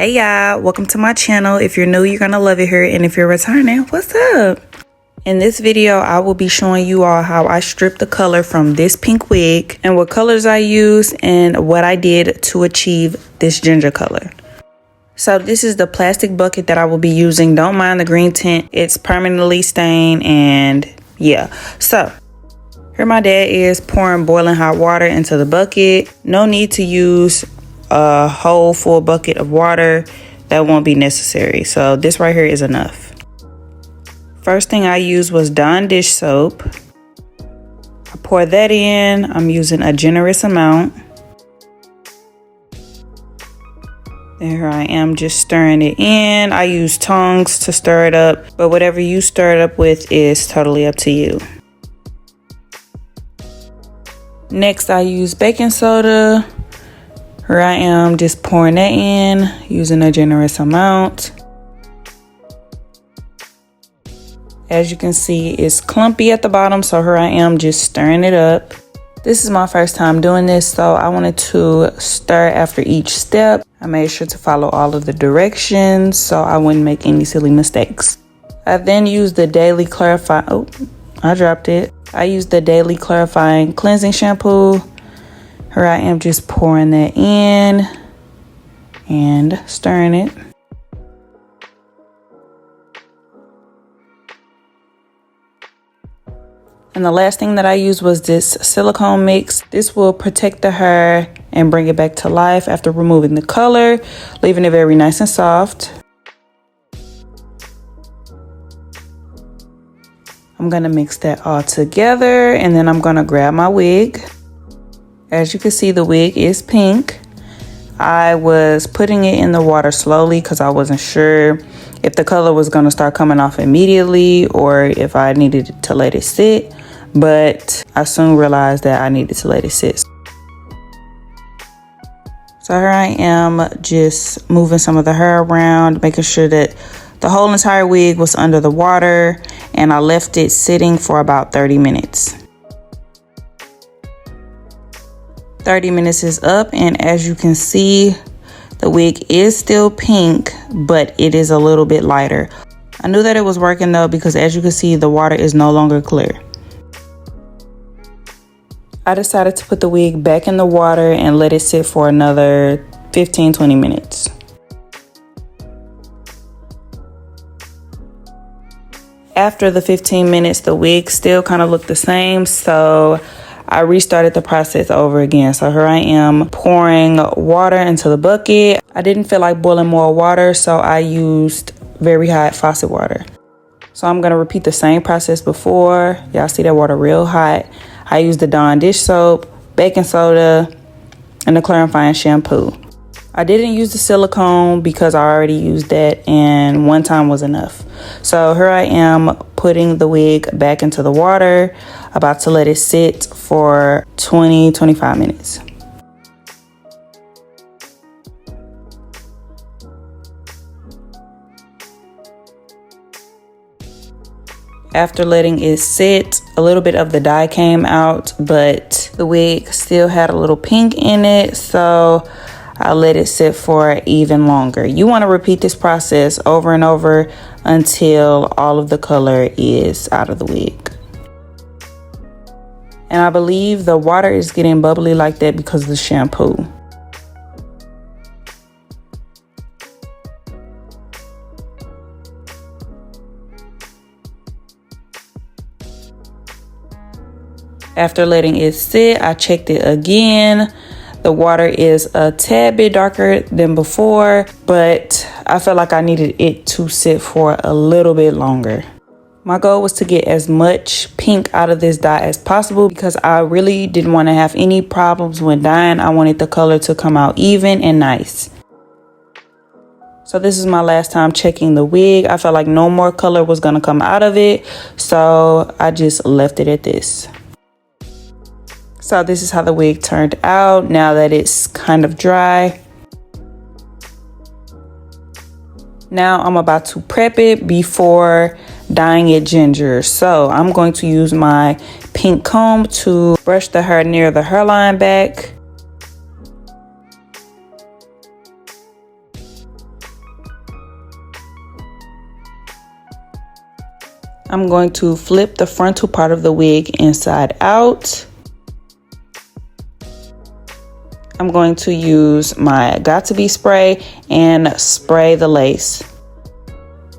Hey y'all, welcome to my channel. If you're new, you're gonna love it here, and if you're returning, what's up? In this video, I will be showing you all how I stripped the color from this pink wig and what colors I used and what I did to achieve this ginger color. So this is the plastic bucket that I will be using. Don't mind the green tint, it's permanently stained, and yeah. So here my dad is pouring boiling hot water into the bucket. No need to use a whole full bucket of water. That won't be necessary. So this right here is enough. First thing I used was Dawn dish soap. I pour that in. I'm using a generous amount. There I am, just stirring it in. I use tongs to stir it up, but whatever you stir it up with is totally up to you. Next, I use baking soda. Here I am just pouring that in, using a generous amount. As you can see, it's clumpy at the bottom, so here I am just stirring it up. This is my first time doing this, so I wanted to stir after each step. I made sure to follow all of the directions so I wouldn't make any silly mistakes. I then used the Daily Clarifying, I used the Daily Clarifying Cleansing Shampoo. Here I am just pouring that in and stirring it. And the last thing that I used was this silicone mix. This will protect the hair and bring it back to life after removing the color, leaving it very nice and soft. I'm gonna mix that all together, and then I'm gonna grab my wig. As you can see, the wig is pink. I was putting it in the water slowly because I wasn't sure if the color was gonna start coming off immediately or if I needed to let it sit, but I soon realized that I needed to let it sit. So here I am just moving some of the hair around, making sure that the whole entire wig was under the water, and I left it sitting for about 30 minutes. 30 minutes is up, and as you can see, the wig is still pink, but it is a little bit lighter. I knew that it was working though, because as you can see, the water is no longer clear. I decided to put the wig back in the water and let it sit for another 15-20 minutes. After the 15 minutes, the wig still kind of looked the same, so I restarted the process over again. So here I am pouring water into the bucket. I didn't feel like boiling more water, so I used very hot faucet water. So I'm gonna repeat the same process before. Y'all see that water real hot. I used the Dawn dish soap, baking soda, and the clarifying shampoo. I didn't use the silicone because I already used that, and one time was enough. So here I am putting the wig back into the water, about to let it sit for 20-25 minutes. After letting it sit, a little bit of the dye came out, but the wig still had a little pink in it, so I let it sit for even longer. You want to repeat this process over and over until all of the color is out of the wig. And I believe the water is getting bubbly like that because of the shampoo. After letting it sit, I checked it again. The water is a tad bit darker than before, but I felt like I needed it to sit for a little bit longer. My goal was to get as much pink out of this dye as possible because I really didn't want to have any problems when dyeing. I wanted the color to come out even and nice. So this is my last time checking the wig. I felt like no more color was going to come out of it, so I just left it at this. So this is how the wig turned out now that it's kind of dry. Now I'm about to prep it before dyeing it ginger. So I'm going to use my pink comb to brush the hair near the hairline back. I'm going to flip the frontal part of the wig inside out. I'm going to use my Got To Be spray and spray the lace.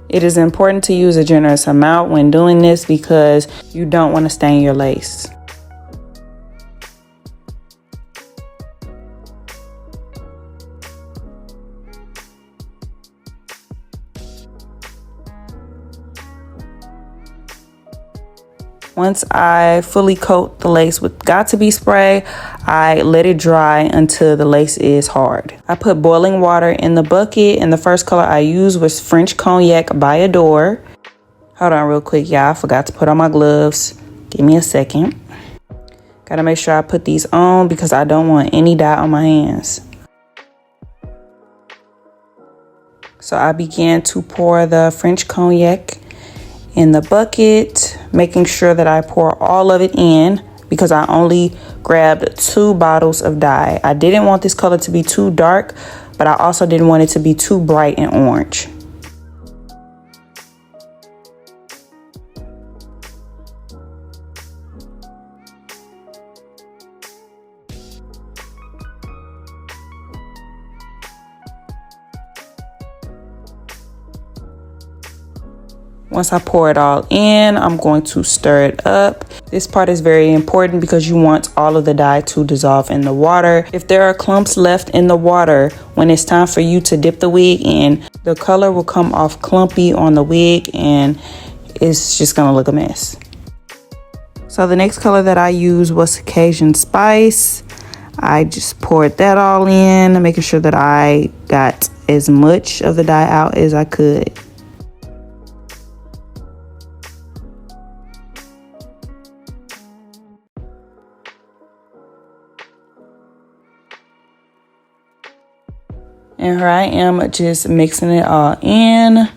It is important to use a generous amount when doing this because you don't want to stain your lace. Once I fully coat the lace with Got To Be spray, I let it dry until the lace is hard. I put boiling water in the bucket, and the first color I used was French Cognac by Adore. Hold on real quick, y'all. I forgot to put on my gloves. Give me a second. Gotta make sure I put these on because I don't want any dye on my hands. So I began to pour the French Cognac in the bucket, making sure that I pour all of it in because I only grabbed 2 bottles of dye. I didn't want this color to be too dark, but I also didn't want it to be too bright and orange. Once I pour it all in, I'm going to stir it up. This part is very important because you want all of the dye to dissolve in the water. If there are clumps left in the water, when it's time for you to dip the wig in, the color will come off clumpy on the wig and it's just gonna look a mess. So the next color that I used was Cajun Spice. I just poured that all in, making sure that I got as much of the dye out as I could. And here I am just mixing it all in.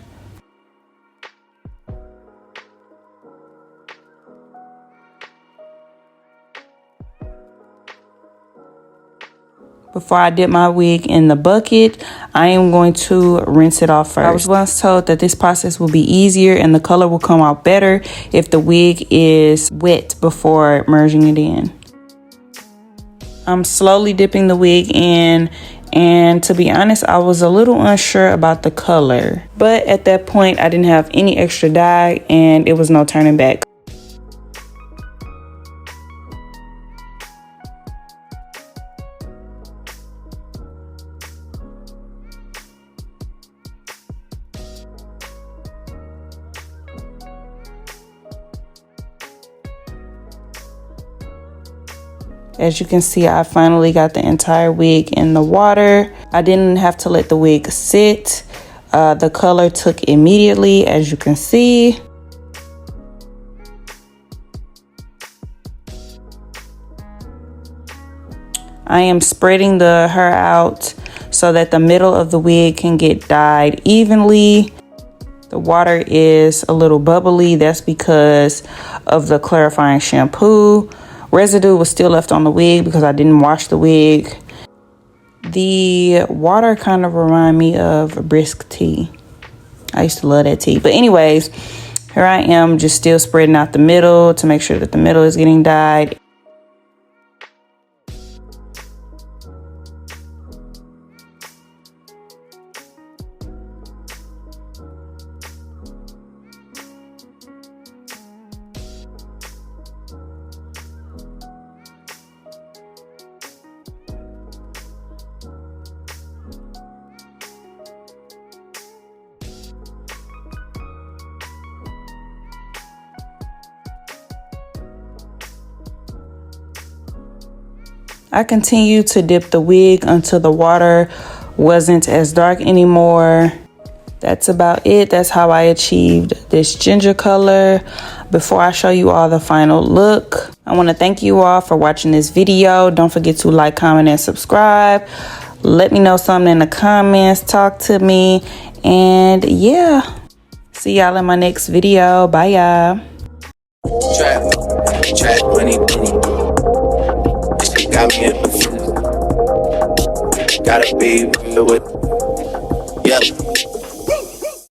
Before I dip my wig in the bucket, I am going to rinse it off first. I was once told that this process will be easier and the color will come out better if the wig is wet before merging it in. I'm slowly dipping the wig in, and to be honest, I was a little unsure about the color. But at that point, I didn't have any extra dye and it was no turning back. As you can see, I finally got the entire wig in the water. I didn't have to let the wig sit. The color took immediately, as you can see. I am spreading the hair out so that the middle of the wig can get dyed evenly. The water is a little bubbly. That's because of the clarifying shampoo. Residue was still left on the wig because I didn't wash the wig. The water kind of remind me of brisk tea. I used to love that tea. But anyways, here I am just still spreading out the middle to make sure that the middle is getting dyed. I continued to dip the wig until the water wasn't as dark anymore. That's about it. That's how I achieved this ginger color. Before I show you all the final look, I want to thank you all for watching this video. Don't forget to like, comment, and subscribe. Let me know something in the comments. Talk to me. And yeah, see y'all in my next video. Bye, y'all. Trap money. Got me in the feelings. Gotta be real with, yeah.